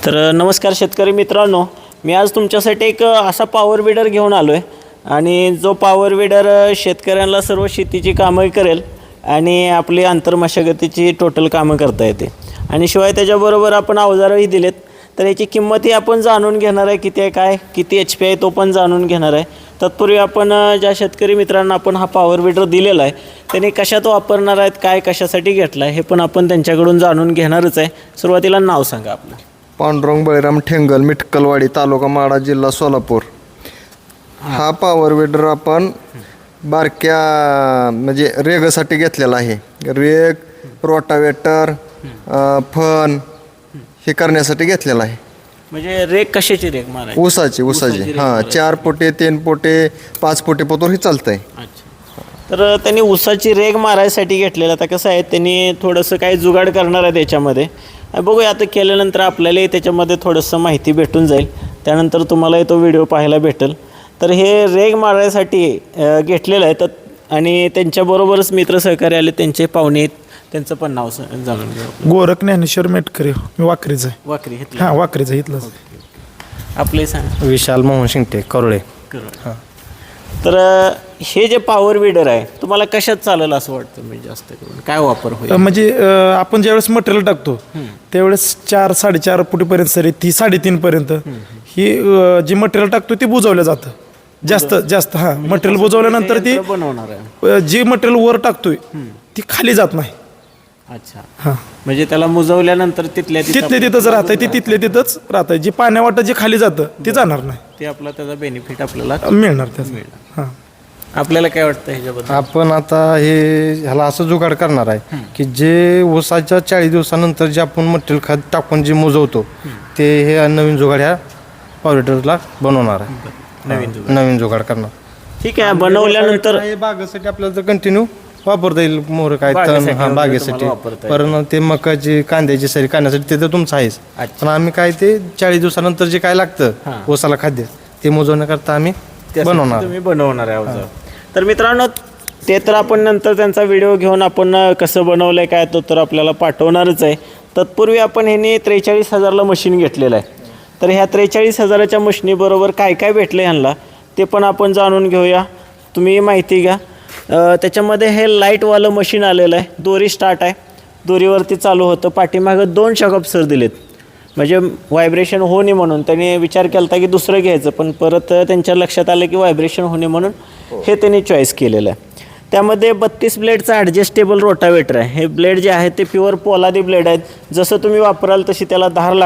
तर नमस्कार शेतकरी मित्रांनो, मी आज तुमच्यासाठी एक असा पॉवर विडर घेऊन आलो आहे आणि जो पॉवर विडर शेतकऱ्यांना सर्व शेतीची कामं करेल आणि आपली आंतरमशागतीची टोटल कामं करता येते आणि शिवाय त्याच्याबरोबर आपण अवजारही दिलेत. तर याची किंमतही आपण जाणून घेणार आहे, किती आहे, काय किती HP आहे तो पण जाणून घेणार आहे. तत्पूर्वी आपण ज्या शेतकरी मित्रांना आपण हा पॉवर विडर दिलेला आहे त्यांनी कशात वापरणार आहेत, काय कशासाठी घेतला आहे हे पण आपण त्यांच्याकडून जाणून घेणारच आहे. सुरुवातीला नाव सांगा आपलं. पांडुरंग बळीराम ठेंगल, मिटकलवाडी, तालुका माडा, जिल्हा सोलापूर. हा पॉवर विडर आपण बारक्या म्हणजे रेगसाठी घेतलेला आहे. रेग, रोटावेटर, फन हे करण्यासाठी घेतलेला आहे. म्हणजे रेग कशाची रेग मारायची? ऊसाची हां, 4 पोटे, 3 पोटे, 5 पोटे पतोर हे चालतं आहे. अच्छा, तर त्यांनी ऊसाची रेग मारायसाठी घेतलेलं. आता कसं आहे, त्यांनी थोडंसं काही जुगाड करणार आहे त्याच्यामध्ये. बघूया आता केल्यानंतर आपल्यालाही त्याच्यामध्ये थोडंसं माहिती भेटून जाईल. त्यानंतर तुम्हालाही तो व्हिडिओ पाहायला भेटेल. तर हे रेग मारायसाठी घेतलेलं आहे. तर आणि त्यांच्याबरोबरच मित्र सहकारी आले, त्यांचे पाहुणे आहेत, त्यांचं पण नाव जाणून घेऊ. गोरख ज्ञानेश्वर मेटकरे, मी वाकरीचं आहे. वाकरी घेतलं. हां, वाकरीचं इथलंच. आपले सांग. विशाल मोहन शिंगटे, करोळे. हां. तर हे जे पॉवर विडर आहे तुम्हाला कशात चालेल असं वाटतं? म्हणजे जास्त करून काय वापर होईल? म्हणजे आपण ज्यावेळेस मटेरियल टाकतो त्यावेळेस 4-4.5 फुटीपर्यंत सरी, ती 3.5 पर्यंत ही जी मटेरियल टाकतो ते बुजवलं जातं. जास्त हां, मटेरियल बुजवल्यानंतर ती बनवणार आहे. जी मटेरियल वर टाकतोय ती खाली जात नाही. अच्छा, हां, म्हणजे त्याला मुजवल्यानंतर तिथेच राहतंय. ती तिथल्या तिथंच राहतंय. जी पाण्यावाटं जे खाली जातं ते जाणार नाही. ते आपला त्याचा बेनिफिट आपल्याला मिळणार त्याचं. हां, आपल्याला काय वाटतं ह्याच्याबद्दल? आपण आता ह्याला असं जुगाड करणार आहे की जे ऊसाच्या 40 दिवसानंतर जे आपण मटेरियल खात टाकून जे मुजवतो ते हे नवीन जुगाड ह्या पॉवरविडरला बनवणार आहे. नवीन जुगाड करणार. ठीक आहे, बनवल्यानंतर हे बागेसाठी आपल्याला तर कंटिन्यू वापरता येईल. मोहर काय बागेसाठी तण, हां, वगैरे बागेसाठी. तुम्हाला वापरता येईल. पण ते मकाची, कांद्याची सरी काढण्यासाठी ते तर तुमचं आहेच. अच्छा. पण आम्ही काय ते 40 दिवसानंतर जे काय लागतं हां. ऊसाला खाद्य ते मोजवण्याकरता आम्ही त्यासाठी बनवणार. तुम्ही बनवणार आहे अवजार. तर मित्रांनो, ते तर आपण नंतर त्यांचा व्हिडिओ घेऊन आपण कसं बनवलं आहे काय तो तर आपल्याला पाठवणारच आहे. तत्पूर्वी आपण ह्यांनी 43,000ला मशीन घेतलेलं आहे. तर ह्या 43,000च्या मशिनीबरोबर काय काय भेटलं ह्यांना ते पण आपण जाणून घेऊया. तुम्ही माहिती घ्या. त्याच्यामध्ये हे लाईटवालं मशीन आलेलं आहे. दोरी स्टार्ट आहे, दोरीवरती चालू होतं. पाठीमागं 2 शॉकअप्सर दिलेत म्हणजे व्हायब्रेशन होणे म्हणून. त्यांनी विचार केला होता की दुसरं घ्यायचं, पण परत त्यांच्या लक्षात आलं की व्हायब्रेशन होणे म्हणून हे त्यांनी चॉईस केलेलं आहे. त्यामध्ये 32 ब्लेडचं ॲडजस्टेबल रोटावेटर आहे. हे ब्लेड जे आहे ते प्युअर पोलादी ब्लेड आहेत. जसं तुम्ही वापराल तशी त्याला धार